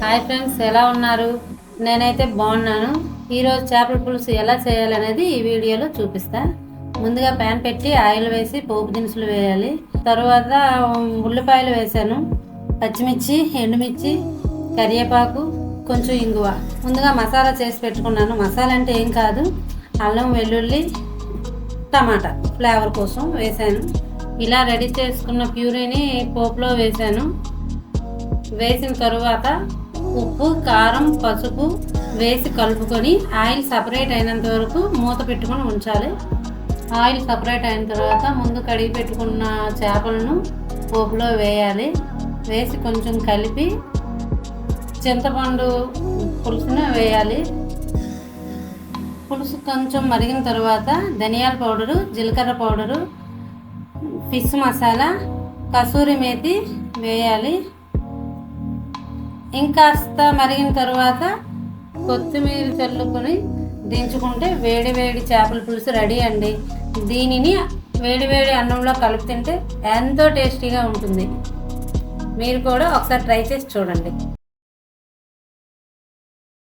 Hi friends, ఎలా ఉన్నారు? నేనైతే బాగున్నాను. ఈరోజు చేపల పులుసు ఎలా చేయాలనేది ఈ వీడియోలో చూపిస్తా. ముందుగా ప్యాన్ పెట్టి ఆయిల్ వేసి పోపు దినుసులు వేయాలి. తర్వాత ఉల్లిపాయలు వేసాను, పచ్చిమిర్చి, ఎండుమిర్చి, కరివేపాకు, కొంచెం ఇంగువ. ముందుగా మసాలా చేసి పెట్టుకున్నాను. మసాలా అంటే ఏం కాదు, అల్లం, వెల్లుల్లి, టమాటా ఫ్లేవర్ కోసం వేసాను. ఇలా రెడీ చేసుకున్న ప్యూరీని పోపులో వేసాను. వేసిన తరువాత ఉప్పు, కారం, పసుపు వేసి కలుపుకొని ఆయిల్ సపరేట్ అయినంత వరకు మూత పెట్టుకొని ఉంచాలి. ఆయిల్ సపరేట్ అయిన తర్వాత ముందు కడిగి పెట్టుకున్న చేపలను పోపులో వేయాలి. వేసి కొంచెం కలిపి చింతపండు పులుసును వేయాలి. పులుసు కొంచెం మరిగిన తర్వాత ధనియాల పౌడరు, జీలకర్ర పౌడరు, ఫిష్ మసాలా, కసూరి మేతి వేయాలి. ఇంకాస్త మరిగిన తర్వాత కొత్తిమీర చల్లుకొని దించుకుంటే వేడి వేడి చేపల పులుసు రెడీ అండి. దీనిని వేడి వేడి అన్నంలో కలిపి తింటే ఎంతో టేస్టీగా ఉంటుంది. మీరు కూడా ఒకసారి ట్రై చేసి చూడండి.